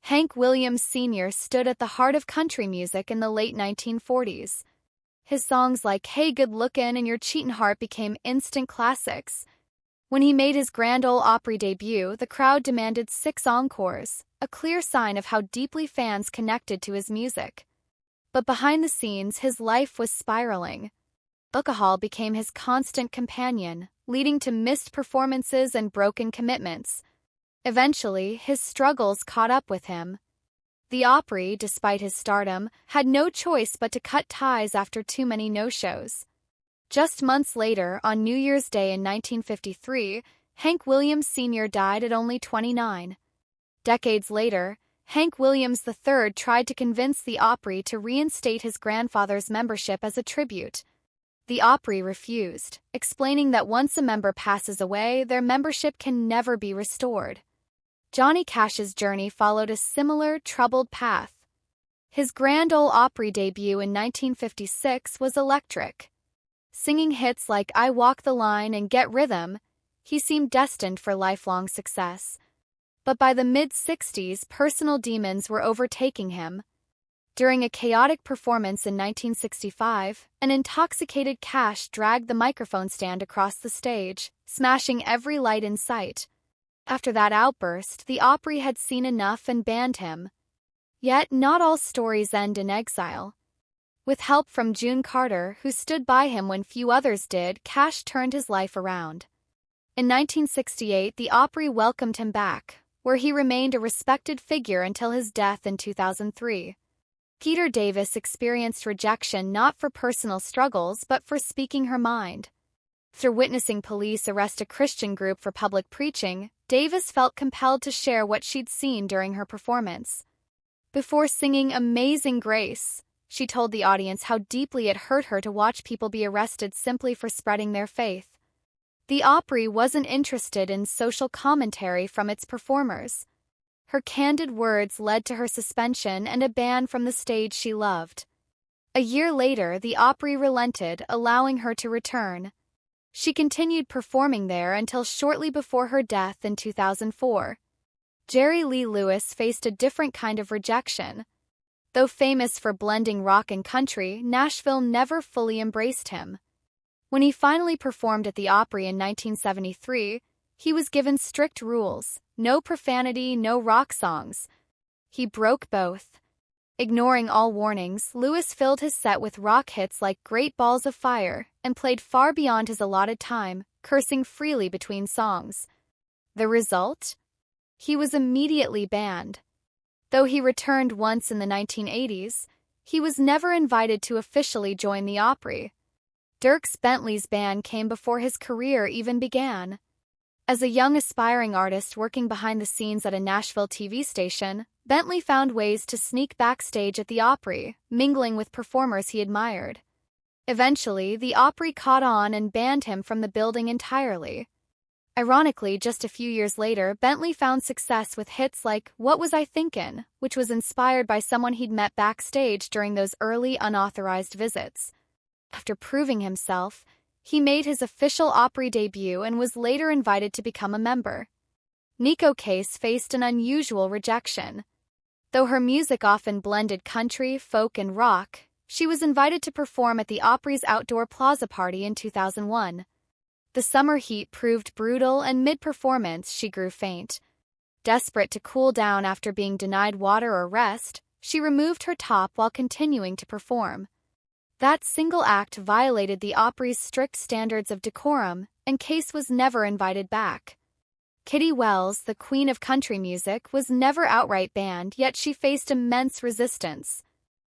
Hank Williams Sr. stood at the heart of country music in the late 1940s. His songs like Hey Good Lookin' and Your Cheatin' Heart became instant classics. When he made his Grand Ole Opry debut, the crowd demanded 6 encores, a clear sign of how deeply fans connected to his music. But behind the scenes, his life was spiraling. Alcohol became his constant companion, leading to missed performances and broken commitments. Eventually, his struggles caught up with him. The Opry, despite his stardom, had no choice but to cut ties after too many no-shows. Just months later, on New Year's Day in 1953, Hank Williams Sr. died at only 29. Decades later, Hank Williams III tried to convince the Opry to reinstate his grandfather's membership as a tribute. The Opry refused, explaining that once a member passes away, their membership can never be restored. Johnny Cash's journey followed a similar, troubled path. His Grand Ole Opry debut in 1956 was electric. Singing hits like I Walk the Line and Get Rhythm, he seemed destined for lifelong success. But by the mid-60s, personal demons were overtaking him. During a chaotic performance in 1965, an intoxicated Cash dragged the microphone stand across the stage, smashing every light in sight. After that outburst, the Opry had seen enough and banned him. Yet, not all stories end in exile. With help from June Carter, who stood by him when few others did, Cash turned his life around. In 1968, the Opry welcomed him back, where he remained a respected figure until his death in 2003. Peter Davis experienced rejection not for personal struggles but for speaking her mind. Through witnessing police arrest a Christian group for public preaching, Davis felt compelled to share what she'd seen during her performance. Before singing Amazing Grace, she told the audience how deeply it hurt her to watch people be arrested simply for spreading their faith. The Opry wasn't interested in social commentary from its performers. Her candid words led to her suspension and a ban from the stage she loved. A year later, the Opry relented, allowing her to return. She continued performing there until shortly before her death in 2004. Jerry Lee Lewis faced a different kind of rejection. Though famous for blending rock and country, Nashville never fully embraced him. When he finally performed at the Opry in 1973, he was given strict rules: no profanity, no rock songs. He broke both. Ignoring all warnings, Lewis filled his set with rock hits like Great Balls of Fire and played far beyond his allotted time, cursing freely between songs. The result? He was immediately banned. Though he returned once in the 1980s, he was never invited to officially join the Opry. Dierks Bentley's ban came before his career even began. As a young aspiring artist working behind the scenes at a Nashville TV station, Bentley found ways to sneak backstage at the Opry, mingling with performers he admired. Eventually, the Opry caught on and banned him from the building entirely. Ironically, just a few years later, Bentley found success with hits like What Was I Thinkin', which was inspired by someone he'd met backstage during those early unauthorized visits. After proving himself, he made his official Opry debut and was later invited to become a member. Neko Case faced an unusual rejection. Though her music often blended country, folk, and rock, she was invited to perform at the Opry's outdoor plaza party in 2001. The summer heat proved brutal, and mid-performance she grew faint. Desperate to cool down after being denied water or rest, she removed her top while continuing to perform. That single act violated the Opry's strict standards of decorum, and Case was never invited back. Kitty Wells, the queen of country music, was never outright banned, yet she faced immense resistance.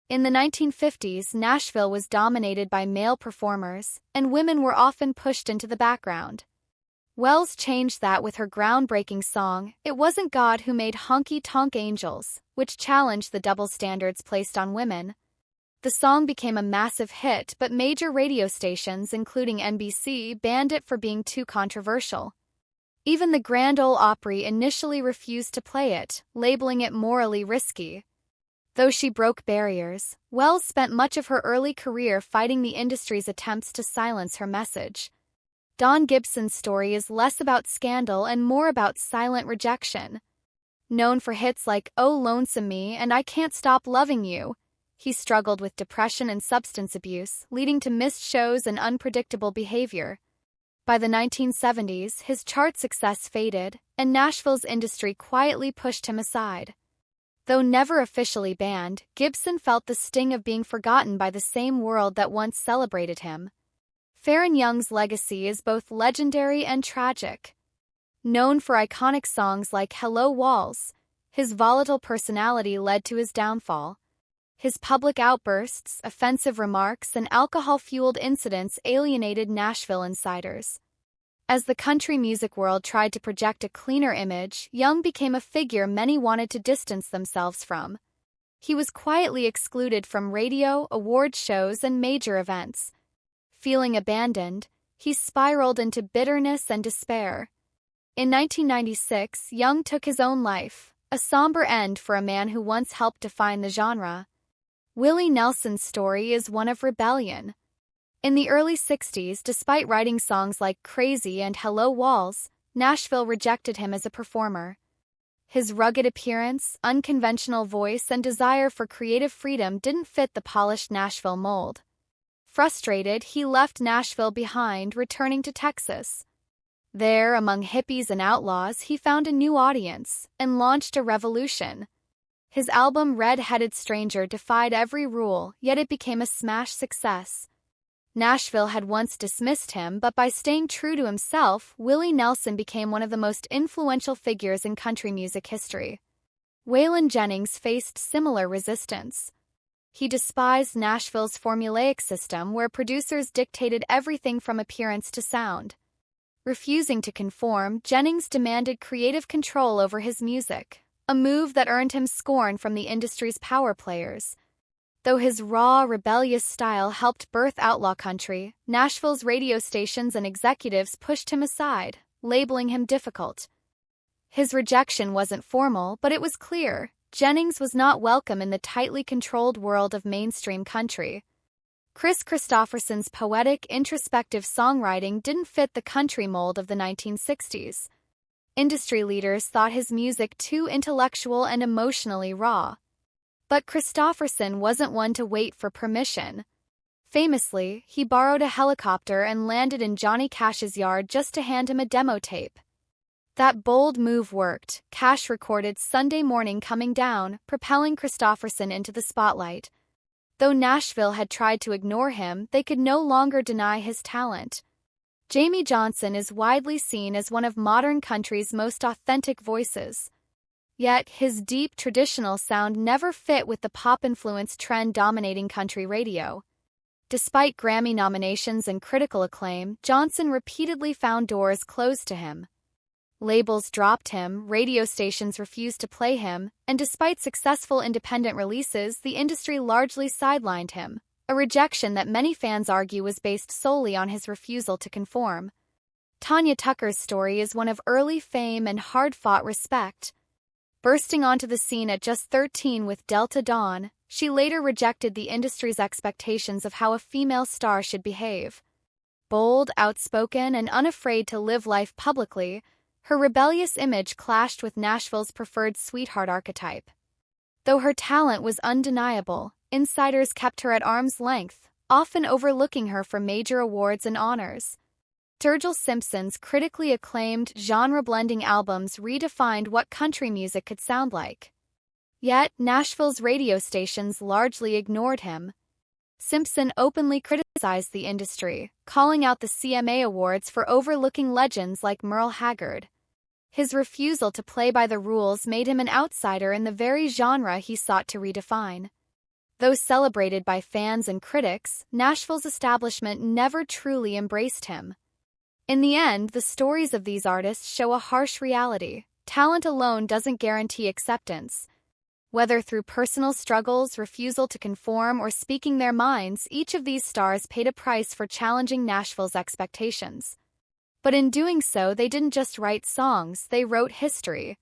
In the 1950s, Nashville was dominated by male performers, and women were often pushed into the background. Wells changed that with her groundbreaking song, It Wasn't God Who Made Honky Tonk Angels, which challenged the double standards placed on women. The song became a massive hit, but major radio stations, including NBC, banned it for being too controversial. Even the Grand Ole Opry initially refused to play it, labeling it morally risky. Though she broke barriers, Wells spent much of her early career fighting the industry's attempts to silence her message. Don Gibson's story is less about scandal and more about silent rejection. Known for hits like Oh Lonesome Me and I Can't Stop Loving You, he struggled with depression and substance abuse, leading to missed shows and unpredictable behavior. By the 1970s, his chart success faded, and Nashville's industry quietly pushed him aside. Though never officially banned, Gibson felt the sting of being forgotten by the same world that once celebrated him. Faron Young's legacy is both legendary and tragic. Known for iconic songs like Hello Walls, his volatile personality led to his downfall. His public outbursts, offensive remarks, and alcohol-fueled incidents alienated Nashville insiders. As the country music world tried to project a cleaner image, Young became a figure many wanted to distance themselves from. He was quietly excluded from radio, award shows, and major events. Feeling abandoned, he spiraled into bitterness and despair. In 1996, Young took his own life, a somber end for a man who once helped define the genre. Willie Nelson's story is one of rebellion. In the early 60s, despite writing songs like Crazy and Hello Walls, Nashville rejected him as a performer. His rugged appearance, unconventional voice, and desire for creative freedom didn't fit the polished Nashville mold. Frustrated, he left Nashville behind, returning to Texas. There, among hippies and outlaws, he found a new audience and launched a revolution. His album Red-Headed Stranger defied every rule, yet it became a smash success. Nashville had once dismissed him, but by staying true to himself, Willie Nelson became one of the most influential figures in country music history. Waylon Jennings faced similar resistance. He despised Nashville's formulaic system where producers dictated everything from appearance to sound. Refusing to conform, Jennings demanded creative control over his music, a move that earned him scorn from the industry's power players. Though his raw, rebellious style helped birth outlaw country, Nashville's radio stations and executives pushed him aside, labeling him difficult. His rejection wasn't formal, but it was clear. Jennings was not welcome in the tightly controlled world of mainstream country. Chris Christopherson's poetic, introspective songwriting didn't fit the country mold of the 1960s. Industry leaders thought his music too intellectual and emotionally raw. But Christopherson wasn't one to wait for permission. Famously, he borrowed a helicopter and landed in Johnny Cash's yard just to hand him a demo tape. That bold move worked. Cash recorded Sunday Morning Coming Down, propelling Christopherson into the spotlight. Though Nashville had tried to ignore him, they could no longer deny his talent. Jamie Johnson is widely seen as one of modern country's most authentic voices. Yet, his deep, traditional sound never fit with the pop-influenced trend dominating country radio. Despite Grammy nominations and critical acclaim, Johnson repeatedly found doors closed to him. Labels dropped him, radio stations refused to play him, and despite successful independent releases, the industry largely sidelined him, a rejection that many fans argue was based solely on his refusal to conform. Tanya Tucker's story is one of early fame and hard-fought respect. Bursting onto the scene at just 13 with Delta Dawn, she later rejected the industry's expectations of how a female star should behave. Bold, outspoken, and unafraid to live life publicly, her rebellious image clashed with Nashville's preferred sweetheart archetype. Though her talent was undeniable, insiders kept her at arm's length, often overlooking her for major awards and honors. Sturgill Simpson's critically acclaimed, genre-blending albums redefined what country music could sound like. Yet, Nashville's radio stations largely ignored him. Simpson openly criticized the industry, calling out the CMA Awards for overlooking legends like Merle Haggard. His refusal to play by the rules made him an outsider in the very genre he sought to redefine. Though celebrated by fans and critics, Nashville's establishment never truly embraced him. In the end, the stories of these artists show a harsh reality. Talent alone doesn't guarantee acceptance. Whether through personal struggles, refusal to conform, or speaking their minds, each of these stars paid a price for challenging Nashville's expectations. But in doing so, they didn't just write songs, they wrote history.